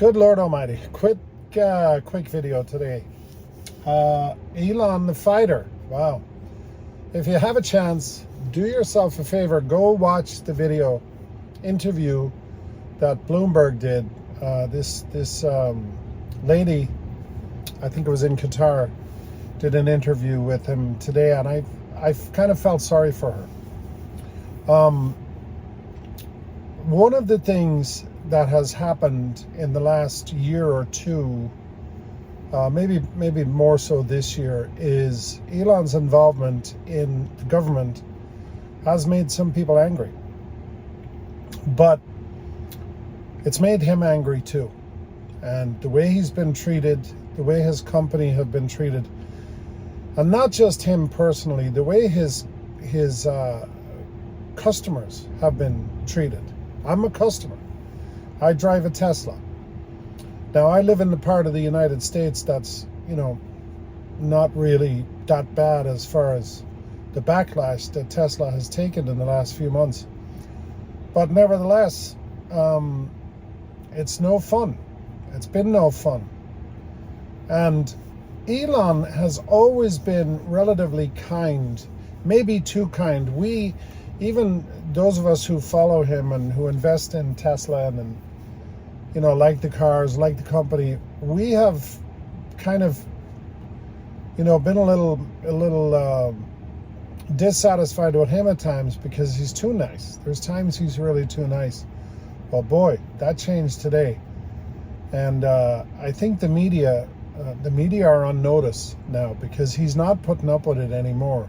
Good Lord Almighty. Quick video today. Elon the fighter. Wow. If you have a chance, do yourself a favor. Go watch the video interview that Bloomberg did. This lady, I think it was in Qatar, did an interview with him today, and I kind of felt sorry for her. One of the things that has happened in the last year or two, maybe more so this year, is Elon's involvement in the government has made some people angry. But it's made him angry too. And the way he's been treated, the way his company have been treated, and not just him personally, the way his customers have been treated. I'm a customer. I drive a Tesla. Now, I live in the part of the United States that's, not really that bad as far as the backlash that Tesla has taken in the last few months. But nevertheless, it's no fun. It's been no fun. And Elon has always been relatively kind, maybe too kind. Even those of us who follow him and who invest in Tesla and like the cars, like the company, we have kind of, been a little dissatisfied with him at times because he's too nice. There's times he's really too nice. Well, boy, that changed today. And I think the media are on notice now because he's not putting up with it anymore.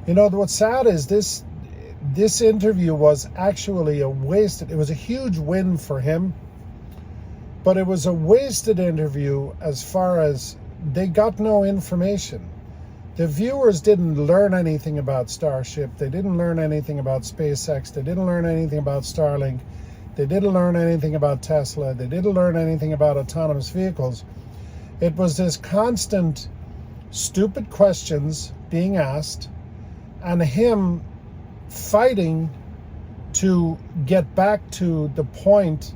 What's sad is this interview was actually it was a huge win for him, but it was a wasted interview as far as they got no information. The viewers didn't learn anything about Starship. They didn't learn anything about SpaceX. They didn't learn anything about Starlink. They didn't learn anything about Tesla. They didn't learn anything about autonomous vehicles. It was this constant stupid questions being asked and him fighting to get back to the point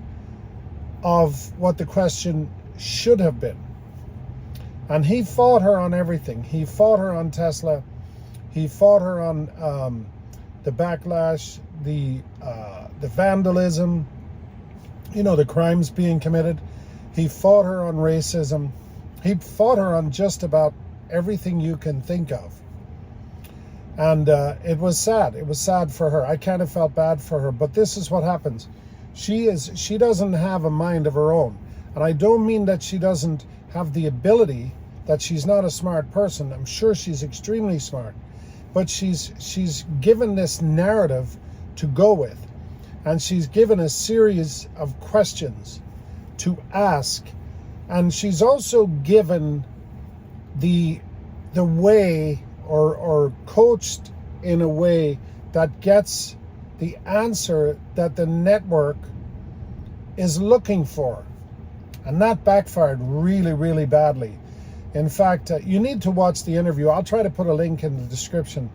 of what the question should have been. And he fought her on everything. He fought her on Tesla. He fought her on the backlash, the vandalism, the crimes being committed. He fought her on racism. He fought her on just about everything you can think of. And it was sad. It was sad for her. I kind of felt bad for her. But this is what happens. She doesn't have a mind of her own. And I don't mean that she doesn't have the ability, that she's not a smart person. I'm sure she's extremely smart. But she's given this narrative to go with. And she's given a series of questions to ask. And she's also given the way or coached in a way that gets the answer that the network is looking for. And that backfired really, really badly. In fact, you need to watch the interview. I'll try to put a link in the description.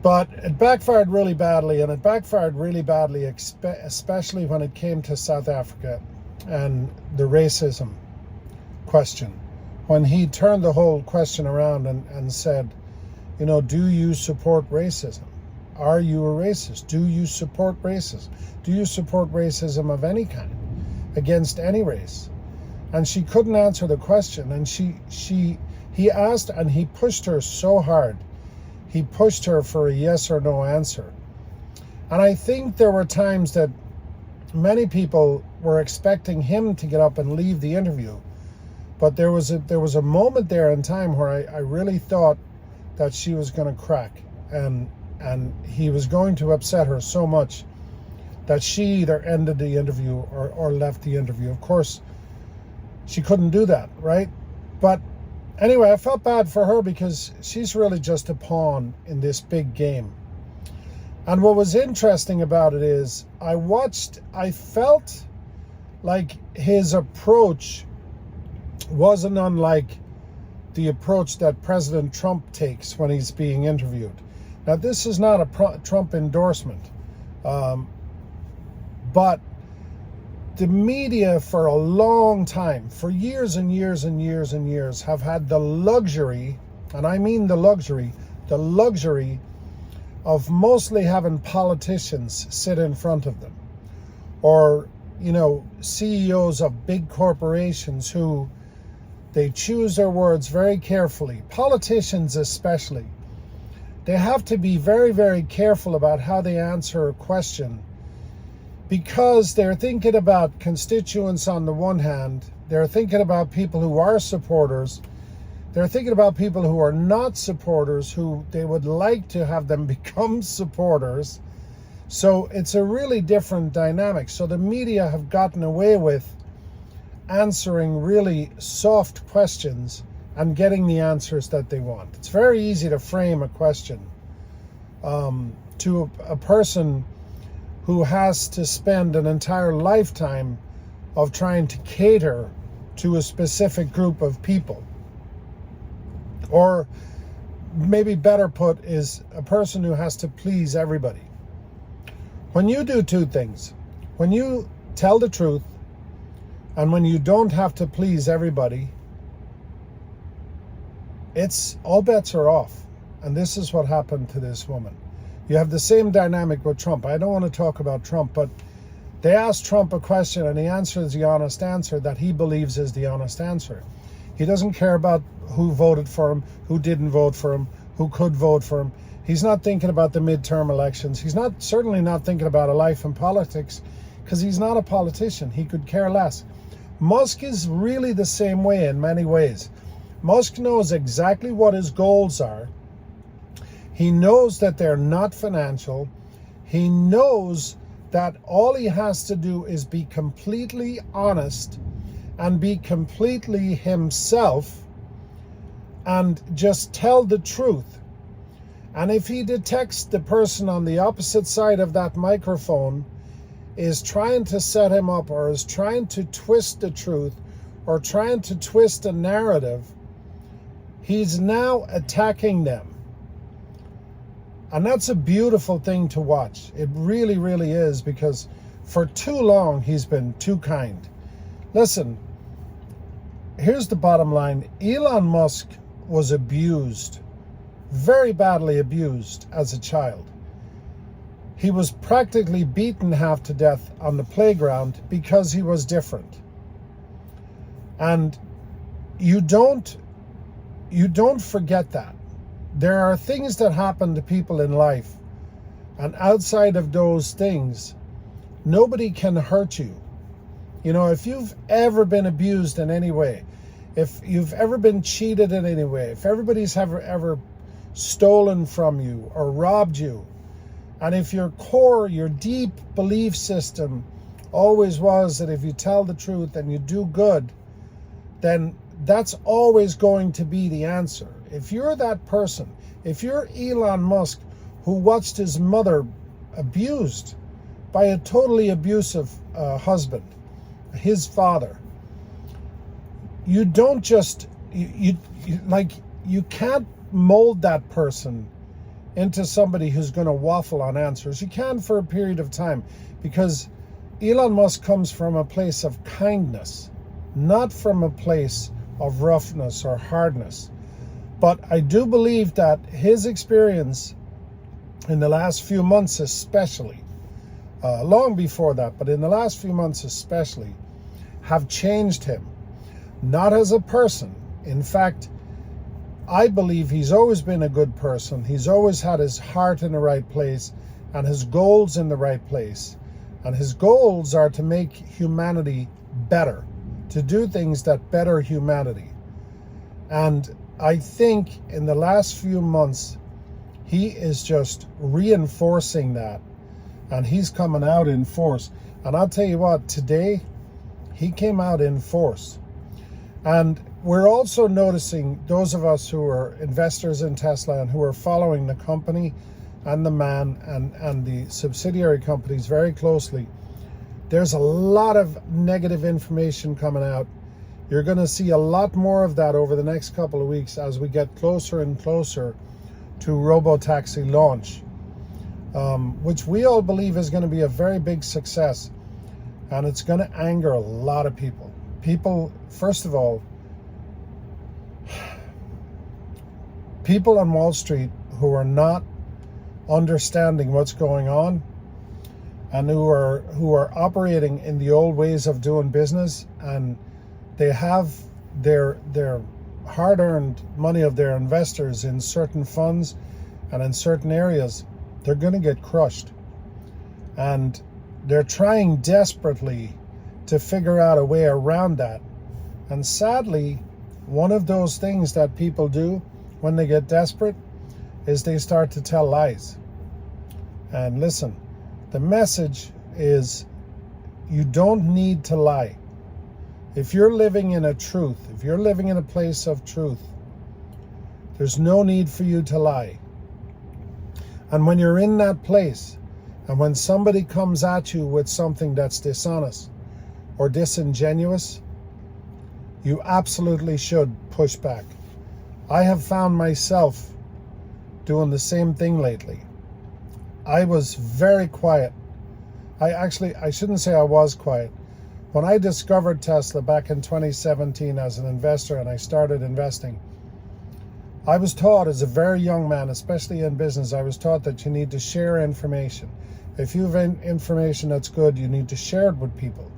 But it backfired really badly, and it backfired really badly, especially when it came to South Africa and the racism question. When he turned the whole question around and said, do you support racism? Are you a racist? Do you support racism? Do you support racism of any kind against any race? And she couldn't answer the question. And he asked, and he pushed her so hard. He pushed her for a yes or no answer. And I think there were times that many people were expecting him to get up and leave the interview. But there was a moment there in time where I really thought that she was going to crack, and he was going to upset her so much that she either ended the interview or left the interview. Of course, she couldn't do that, right? But anyway, I felt bad for her because she's really just a pawn in this big game. And what was interesting about it is I felt like his approach wasn't unlike the approach that President Trump takes when he's being interviewed. Now, this is not a Trump endorsement, but the media for a long time, for years and years and years and years, have had the luxury, and I mean the luxury of mostly having politicians sit in front of them, or, you know, CEOs of big corporations who they choose their words very carefully. Politicians especially, they have to be very, very careful about how they answer a question, because they're thinking about constituents on the one hand, they're thinking about people who are supporters, they're thinking about people who are not supporters, who they would like to have them become supporters. So it's a really different dynamic. So the media have gotten away with answering really soft questions and getting the answers that they want. It's very easy to frame a question to a person who has to spend an entire lifetime of trying to cater to a specific group of people. Or maybe better put, is a person who has to please everybody. When you do two things, when you tell the truth and when you don't have to please everybody, it's all bets are off. And this is what happened to this woman. You have the same dynamic with Trump. I don't want to talk about Trump, but they asked Trump a question and he answers the honest answer that he believes is the honest answer. He doesn't care about who voted for him, who didn't vote for him, who could vote for him. He's not thinking about the midterm elections. He's certainly not thinking about a life in politics, because he's not a politician. He could care less. Musk is really the same way in many ways. Musk knows exactly what his goals are. He knows that they're not financial. He knows that all he has to do is be completely honest and be completely himself and just tell the truth. And if he detects the person on the opposite side of that microphone is trying to set him up, or is trying to twist the truth, or trying to twist a narrative, he's now attacking them. And that's a beautiful thing to watch. It really, really is, because for too long he's been too kind. Listen, here's the bottom line. Elon Musk was abused, very badly abused as a child. He was practically beaten half to death on the playground because he was different. And you don't forget that. There are things that happen to people in life, and outside of those things, nobody can hurt you. You know, if you've ever been abused in any way, if you've ever been cheated in any way, if everybody's ever stolen from you or robbed you, and if your core, your deep belief system always was that if you tell the truth and you do good, then that's always going to be the answer. If you're that person, if you're Elon Musk, who watched his mother abused by a totally abusive husband, his father, you don't just, you can't mold that person into somebody who's going to waffle on answers. You can for a period of time, because Elon Musk comes from a place of kindness, not from a place of roughness or hardness. But I do believe that his experience in the last few months especially, long before that, but in the last few months especially, have changed him. Not as a person. In fact, I believe he's always been a good person. He's always had his heart in the right place and his goals in the right place. And his goals are to make humanity better, to do things that better humanity. And I think in the last few months, he is just reinforcing that, and he's coming out in force. And I'll tell you what, today, he came out in force. And we're also noticing, those of us who are investors in Tesla and who are following the company and the man and the subsidiary companies very closely, there's a lot of negative information coming out. You're going to see a lot more of that over the next couple of weeks as we get closer and closer to robotaxi launch, which we all believe is going to be a very big success. And it's going to anger a lot of people. People, first of all, people on Wall Street who are not understanding what's going on and who are operating in the old ways of doing business, and they have their hard-earned money of their investors in certain funds and in certain areas, they're going to get crushed. And they're trying desperately to figure out a way around that. And sadly, one of those things that people do when they get desperate is they start to tell lies. And listen, the message is you don't need to lie. If you're living in a truth, if you're living in a place of truth, there's no need for you to lie. And when you're in that place, and when somebody comes at you with something that's dishonest or disingenuous, you absolutely should push back. I have found myself doing the same thing lately. I was very quiet. I shouldn't say I was quiet. When I discovered Tesla back in 2017 as an investor and I started investing, I was taught as a very young man, especially in business, I was taught that you need to share information. If you have information that's good, you need to share it with people.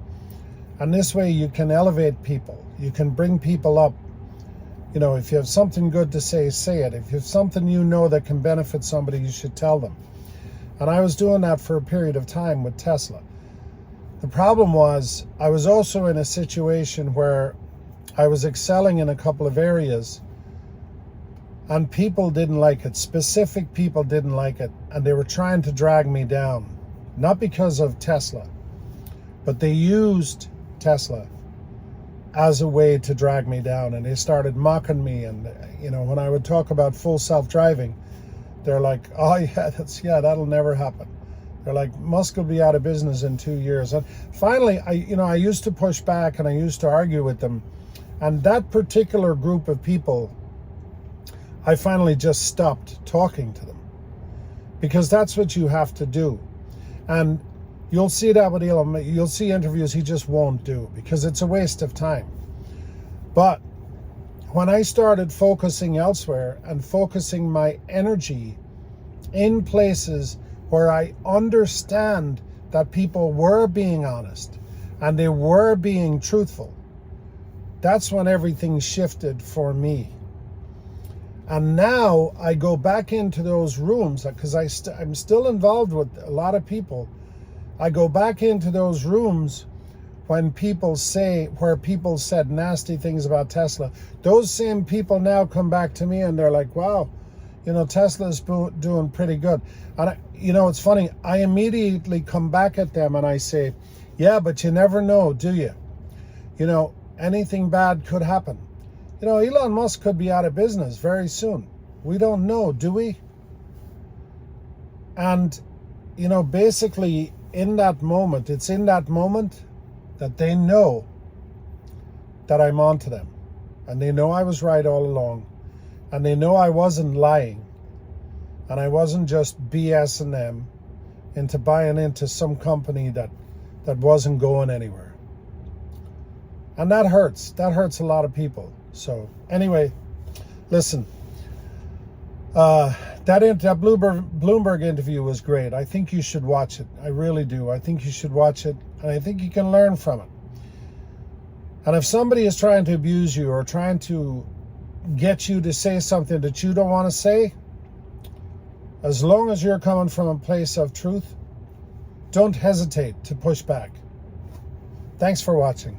And this way you can elevate people. You can bring people up. You know, if you have something good to say, say it. If you have something you know that can benefit somebody, you should tell them. And I was doing that for a period of time with Tesla. The problem was I was also in a situation where I was excelling in a couple of areas and people didn't like it. Specific people didn't like it, and they were trying to drag me down. Not because of Tesla, but they used Tesla as a way to drag me down, and they started mocking me. And you know, when I would talk about full self-driving, they're like, oh yeah, that'll never happen. They're like, Musk will be out of business in 2 years. And finally, I used to push back and I used to argue with them. And that particular group of people, I finally just stopped talking to them, because that's what you have to do. And you'll see that with Elon. You'll see interviews he just won't do because it's a waste of time. But when I started focusing elsewhere and focusing my energy in places where I understand that people were being honest and they were being truthful, that's when everything shifted for me. And now I go back into those rooms because I'm still involved with a lot of people. I go back into those rooms when people where people said nasty things about Tesla. Those same people now come back to me and they're like, wow, you know, Tesla's doing pretty good. And it's funny, I immediately come back at them and I say, yeah, but you never know, do you? You know, anything bad could happen. You know, Elon Musk could be out of business very soon. We don't know, do we? And, you know, basically in that moment, it's in that moment that they know that I'm onto them. And they know I was right all along. And they know I wasn't lying. And I wasn't just BSing them into buying into some company that wasn't going anywhere. And that hurts. That hurts a lot of people. So anyway, listen, that Bloomberg interview was great. I think you should watch it. I really do. I think you should watch it, and I think you can learn from it. And if somebody is trying to abuse you or trying to get you to say something that you don't want to say, as long as you're coming from a place of truth, don't hesitate to push back. Thanks for watching.